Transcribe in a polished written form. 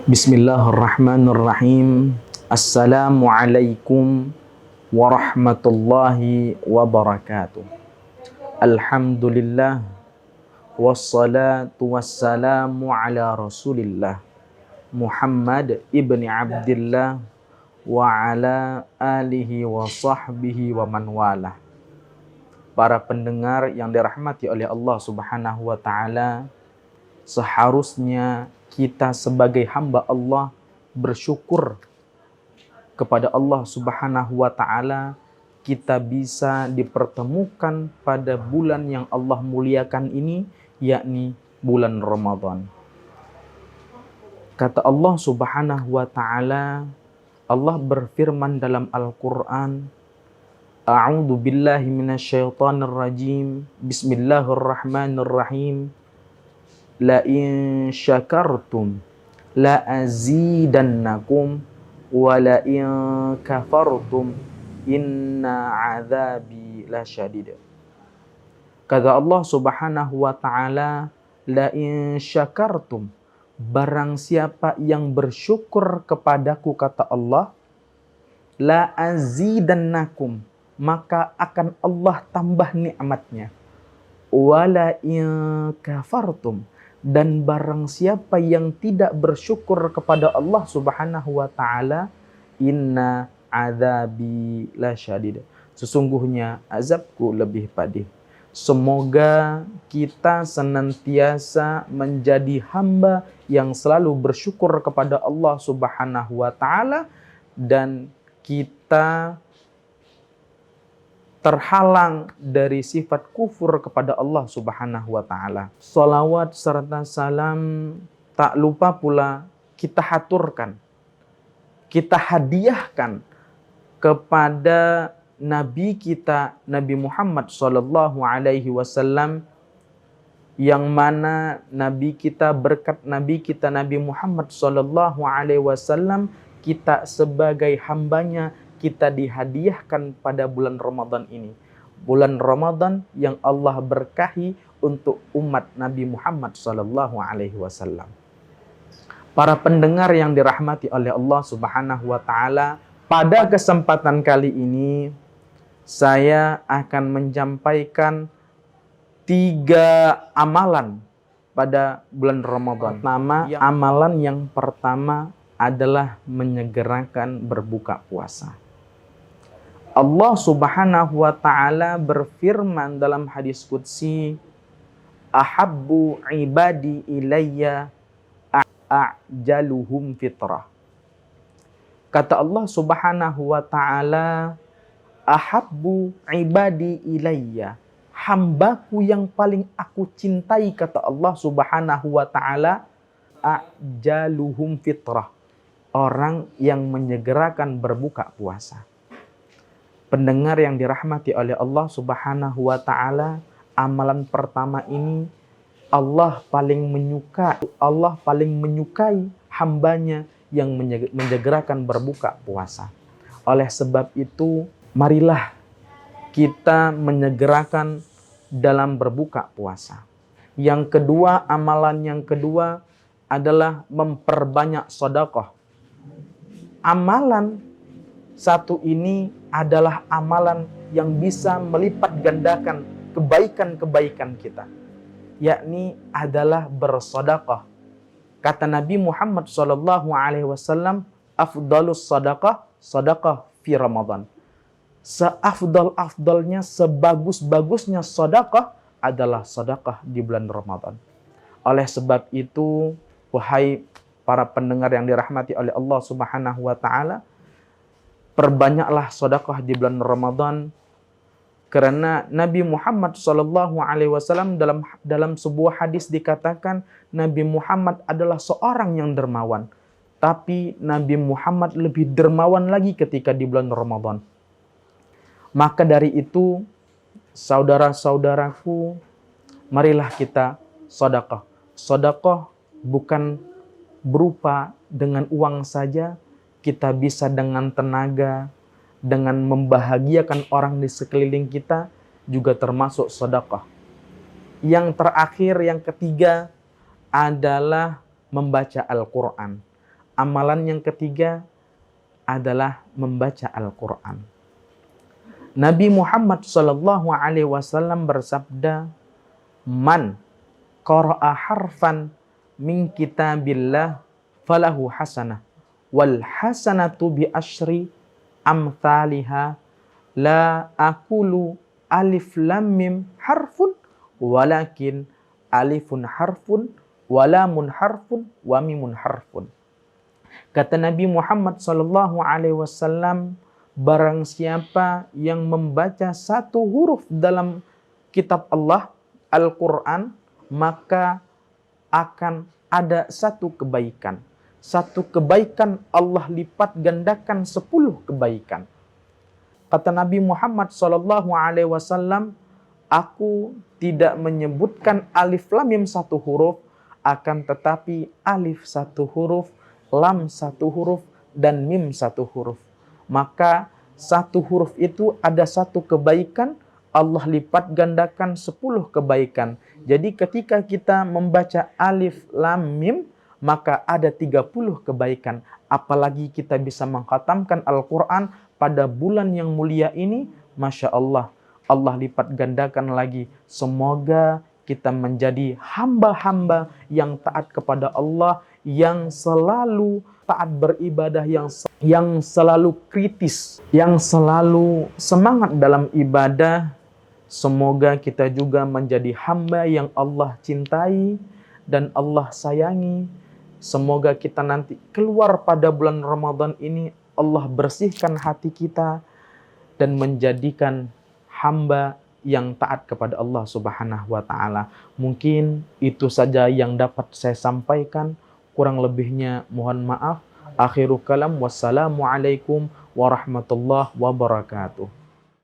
Bismillahirrahmanirrahim. Assalamualaikum warahmatullahi wabarakatuh. Alhamdulillah wassalatu wassalamu ala Rasulillah Muhammad ibni Abdillah wa ala alihi wa sahbihi wa man walah. Para pendengar yang dirahmati oleh Allah Subhanahu wa taala, seharusnya kita sebagai hamba Allah bersyukur kepada Allah Subhanahu wa taala kita bisa dipertemukan pada bulan yang Allah muliakan ini, yakni bulan Ramadan. Kata Allah Subhanahu wa taala, Allah berfirman dalam Al-Qur'an, A'udzu billahi minasyaitonir rajim. Bismillahirrahmanirrahim. La in syakartum la azidannakum wa la in kafartum inna azabi lasyadid. Kata Allah Subhanahu wa taala, la in syakartum, barang siapa yang bersyukur kepadaku, kata Allah, la azidannakum, maka akan Allah tambah nikmatnya. Wa la in kafartum, dan barang siapa yang tidak bersyukur kepada Allah Subhanahu wa taala, inna azabi lasyadid, sesungguhnya azabku lebih pedih. Semoga kita senantiasa menjadi hamba yang selalu bersyukur kepada Allah Subhanahu wa taala dan kita terhalang dari sifat kufur kepada Allah Subhanahu wa taala. Salawat serta salam tak lupa pula kita haturkan, kita hadiahkan kepada Nabi kita, Nabi Muhammad sallallahu alaihi wasallam, yang mana Nabi kita, berkat Nabi kita Nabi Muhammad sallallahu alaihi wasallam, kita sebagai hambanya kita dihadiahkan pada bulan Ramadan ini. Bulan Ramadan yang Allah berkahi untuk umat Nabi Muhammad sallallahu alaihi wasallam. Para pendengar yang dirahmati oleh Allah Subhanahu wa taala, pada kesempatan kali ini saya akan menyampaikan 3 amalan pada bulan Ramadan. Amalan yang pertama adalah menyegerakan berbuka puasa. Allah Subhanahu wa taala berfirman dalam hadis qudsi, ahabbu ibadi ilayya a'jaluhum fitrah. Kata Allah Subhanahu wa taala, ahabbu ibadi ilayya, hambaku yang paling aku cintai, kata Allah Subhanahu wa taala, a'jaluhum fitrah, orang yang menyegerakan berbuka puasa. Pendengar yang dirahmati oleh Allah Subhanahu wa taala, amalan pertama ini Allah paling menyukai hambanya yang menyegerakan berbuka puasa. Oleh sebab itu, marilah kita menyegerakan dalam berbuka puasa. Yang kedua, amalan yang kedua adalah memperbanyak sedekah. Amalan satu ini adalah amalan yang bisa melipat gandakan kebaikan-kebaikan kita, yakni adalah bersedekah. Kata Nabi Muhammad sallallahu alaihi wasallam, afdalus sedekah sedekah fi Ramadan. Seafdal-afdalnya, sebagus-bagusnya sedekah adalah sedekah di bulan Ramadan. Oleh sebab itu, wahai para pendengar yang dirahmati oleh Allah Subhanahu wa taala, perbanyaklah sedekah di bulan Ramadan, karena Nabi Muhammad sallallahu alaihi wasallam dalam sebuah hadis dikatakan Nabi Muhammad adalah seorang yang dermawan, tapi Nabi Muhammad lebih dermawan lagi ketika di bulan Ramadan. Maka dari itu, saudara-saudaraku, marilah kita sedekah. Sedekah bukan berupa dengan uang saja, kita bisa dengan tenaga, dengan membahagiakan orang di sekeliling kita, juga termasuk sedekah. Yang terakhir, yang ketiga adalah membaca Al-Quran. Amalan yang ketiga adalah membaca Al-Quran. Nabi Muhammad SAW bersabda, "Man qara'a harfan min kitabillah falahu hasanah wal hasanatu bi asyri amthaliha la aqulu alif lam mim harfun walakin alifun harfun walamun harfun wa mimun harfun." Kata Nabi Muhammad SAW, barang siapa yang membaca satu huruf dalam kitab Allah, Al-Quran, maka akan ada satu kebaikan. Satu kebaikan Allah lipat gandakan 10 kebaikan. Kata Nabi Muhammad SAW, aku tidak menyebutkan alif lam mim satu huruf, akan tetapi alif satu huruf, lam satu huruf, dan mim satu huruf. Maka satu huruf itu ada satu kebaikan, Allah lipat gandakan 10 kebaikan. Jadi ketika kita membaca alif lam mim, maka ada 30 kebaikan. Apalagi kita bisa mengkhatamkan Al-Quran pada bulan yang mulia ini, Masya Allah, Allah lipat gandakan lagi. Semoga kita menjadi hamba-hamba yang taat kepada Allah, yang selalu taat beribadah, yang selalu kritis, yang selalu semangat dalam ibadah. Semoga kita juga menjadi hamba yang Allah cintai dan Allah sayangi. Semoga kita nanti keluar pada bulan Ramadan ini, Allah bersihkan hati kita dan menjadikan hamba yang taat kepada Allah Subhanahu wa Ta'ala. Mungkin itu saja yang dapat saya sampaikan. Kurang lebihnya mohon maaf. Akhirul kalam, wassalamualaikum warahmatullahi wabarakatuh.